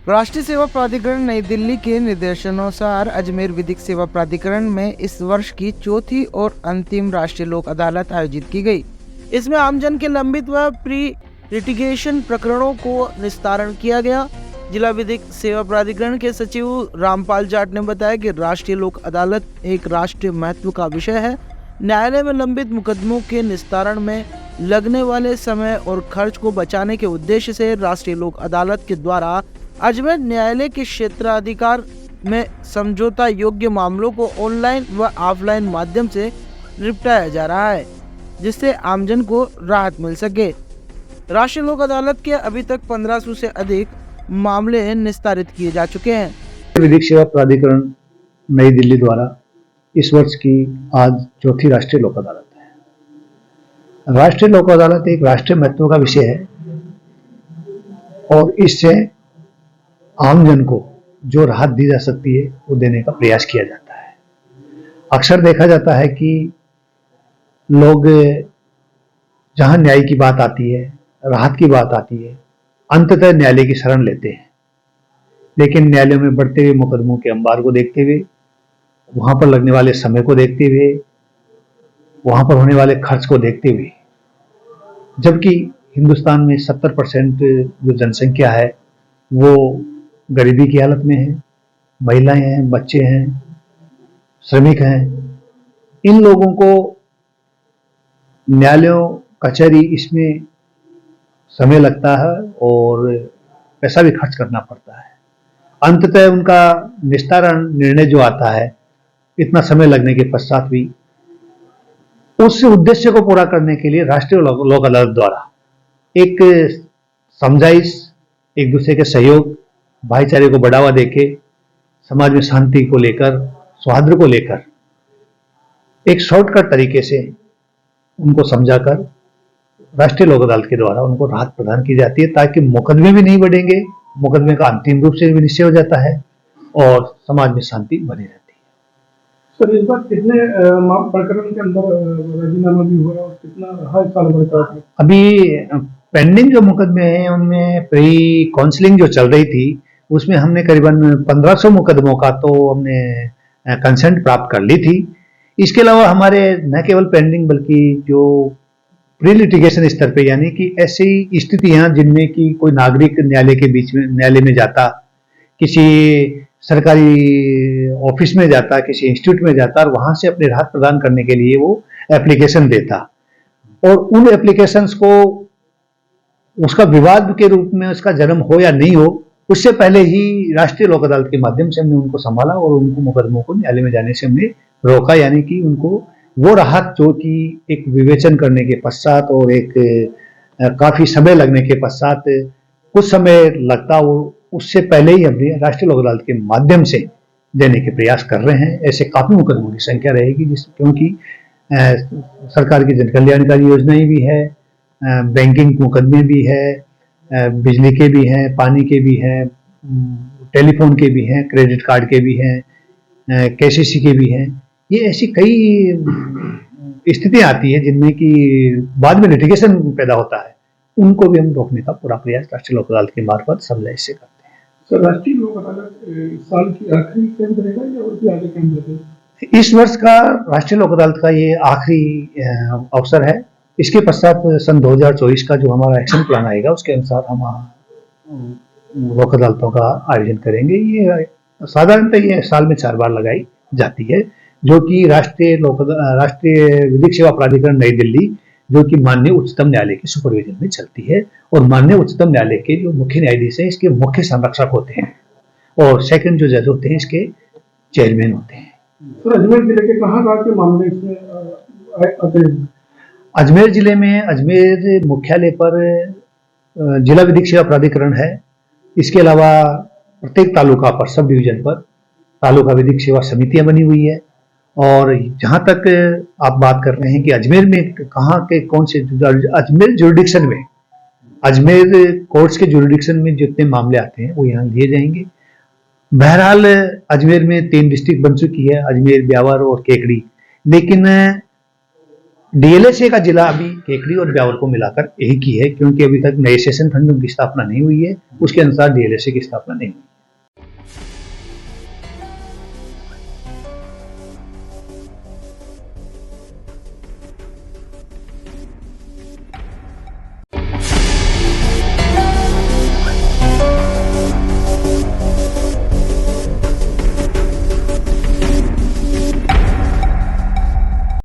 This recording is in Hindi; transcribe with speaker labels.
Speaker 1: राष्ट्रीय सेवा प्राधिकरण नई दिल्ली के निर्देशानुसार अजमेर विधिक सेवा प्राधिकरण में इस वर्ष की चौथी और अंतिम राष्ट्रीय लोक अदालत आयोजित की गई। इसमें आमजन के लंबित व प्री लिटिगेशन प्रकरणों को निस्तारण किया गया। जिला विधिक सेवा प्राधिकरण के सचिव रामपाल जाट ने बताया कि राष्ट्रीय लोक अदालत एक राष्ट्रीय महत्व का विषय है। न्यायालय में लंबित मुकदमों के निस्तारण में लगने वाले समय और खर्च को बचाने के उद्देश्य से राष्ट्रीय लोक अदालत के द्वारा अजमेर न्यायालय के क्षेत्राधिकार में समझौता योग्य मामलों को ऑनलाइन व ऑफलाइन माध्यम से निपटाया जा रहा है, जिससे आमजन को राहत मिल सके। राष्ट्रीय लोक अदालत के अभी तक 1500 से अधिक मामले निस्तारित किए जा चुके हैं।
Speaker 2: विधिक सेवा प्राधिकरण नई दिल्ली द्वारा इस वर्ष की आज चौथी राष्ट्रीय लोक अदालत है। राष्ट्रीय लोक अदालत एक राष्ट्रीय महत्व का विषय है और इससे आमजन को जो राहत दी जा सकती है वो देने का प्रयास किया जाता है। अक्सर देखा जाता है कि लोग जहां न्याय की बात आती है, राहत की बात आती है, अंततः न्यायालय की शरण लेते हैं। लेकिन न्यायालयों में बढ़ते हुए मुकदमों के अंबार को देखते हुए, वहां पर लगने वाले समय को देखते हुए, वहां पर होने वाले खर्च को देखते हुए, जबकि हिंदुस्तान में 70% जो जनसंख्या है वो गरीबी की हालत में है, महिलाएं हैं, बच्चे हैं, श्रमिक हैं, इन लोगों को न्यायालयों कचहरी इसमें समय लगता है और पैसा भी खर्च करना पड़ता है। अंततः उनका निस्तारण निर्णय जो आता है, इतना समय लगने के पश्चात भी उस उद्देश्य को पूरा करने के लिए राष्ट्रीय लोक अदालत द्वारा एक समझाइश, एक दूसरे के सहयोग, भाईचारे को बढ़ावा देके समाज में शांति को लेकर, सौहार्द को लेकर एक शॉर्टकट तरीके से उनको समझाकर राष्ट्रीय लोक अदालत के द्वारा उनको राहत प्रदान की जाती है, ताकि मुकदमे भी नहीं बढ़ेंगे, मुकदमे का अंतिम रूप से भी निश्चय हो जाता है और समाज में शांति बनी रहती है।
Speaker 3: सर, इस बार कितने प्रकरण के अंदर राजीनामा भी हुआ और कितना हर साल बढ़ता है?
Speaker 2: अभी पेंडिंग जो मुकदमे हैं उनमें प्री काउंसलिंग जो चल रही थी उसमें हमने करीबन 1500 मुकदमों का तो हमने कंसेंट प्राप्त कर ली थी। इसके अलावा हमारे न केवल पेंडिंग बल्कि जो प्री लिटिगेशन स्तर पे, यानी कि ऐसी स्थितियां जिनमें कि कोई नागरिक न्यायालय में जाता, किसी सरकारी ऑफिस में जाता, किसी इंस्टीट्यूट में जाता और वहां से अपनी राहत प्रदान करने के लिए वो एप्लीकेशन देता और उन एप्लीकेशंस को उसका विवाद के रूप में उसका जन्म हो या नहीं हो, उससे पहले ही राष्ट्रीय लोक अदालत के माध्यम से हमने उनको संभाला और उनको मुकदमों को न्यायालय में जाने से हमने रोका, यानी कि उनको वो राहत जो कि एक विवेचन करने के पश्चात और एक काफी समय लगने के पश्चात कुछ समय लगता, वो उससे पहले ही हमने राष्ट्रीय लोक अदालत के माध्यम से देने के प्रयास कर रहे हैं। ऐसे काफी मुकदमों की संख्या रहेगी क्योंकि सरकार की जन कल्याणकारी योजनाएं भी है, बैंकिंग मुकदमे भी है, बिजली के भी हैं, पानी के भी हैं, टेलीफोन के भी हैं, क्रेडिट कार्ड के भी हैं, केसीसी के भी हैं। ये ऐसी कई स्थितियां आती है जिनमें कि बाद में लिटिगेशन पैदा होता है, उनको भी हम रोकने का पूरा प्रयास राष्ट्रीय लोक अदालत के मार्फत समझाइश से करते हैं।
Speaker 3: सर, राष्ट्रीय लोक अदालत इस साल की आखिरी कैंप रहेगा या और भी आगे कैंप रहेगा?
Speaker 2: इस वर्ष का राष्ट्रीय लोक अदालत का ये आखिरी अवसर है। इसके पश्चात सन 2024 का जो हमारा एक्शन प्लान आएगा उसके अनुसार हम लोक अदालतों का आयोजन करेंगे। ये साधारणतः ये साल में 4 बार लगाई जाती है, जो कि राष्ट्रीय विधिक सेवा प्राधिकरण नई दिल्ली, जो कि माननीय उच्चतम न्यायालय के सुपरविजन में चलती है और माननीय उच्चतम न्यायालय के जो मुख्य न्यायाधीश हैं इसके मुख्य संरक्षक होते हैं और सेकंड जो जज होते हैं इसके चेयरमैन होते हैं।
Speaker 3: तो अजमेर जिले के कहाँ के मामले इसमें आते हैं?
Speaker 2: अजमेर जिले में अजमेर मुख्यालय पर जिला विधिक सेवा प्राधिकरण है। इसके अलावा प्रत्येक तालुका पर, सब डिवीजन पर तालुका विधिक सेवा समितियां बनी हुई है। और जहां तक आप बात कर रहे हैं कि अजमेर में कहाँ के कौन से, अजमेर जुरिडिक्शन में, अजमेर कोर्ट्स के जुरिडिक्शन में जितने मामले आते हैं वो यहाँ लिए जाएंगे। बहरहाल अजमेर में 3 डिस्ट्रिक्ट बन चुकी है, अजमेर, ब्यावर और केकड़ी, लेकिन डीएलएसए का जिला अभी केकड़ी और ब्यावर को मिलाकर एक ही है, क्योंकि अभी तक नए सेशन खंडों की स्थापना नहीं हुई है, उसके अनुसार डीएलएसए की स्थापना नहीं हुई।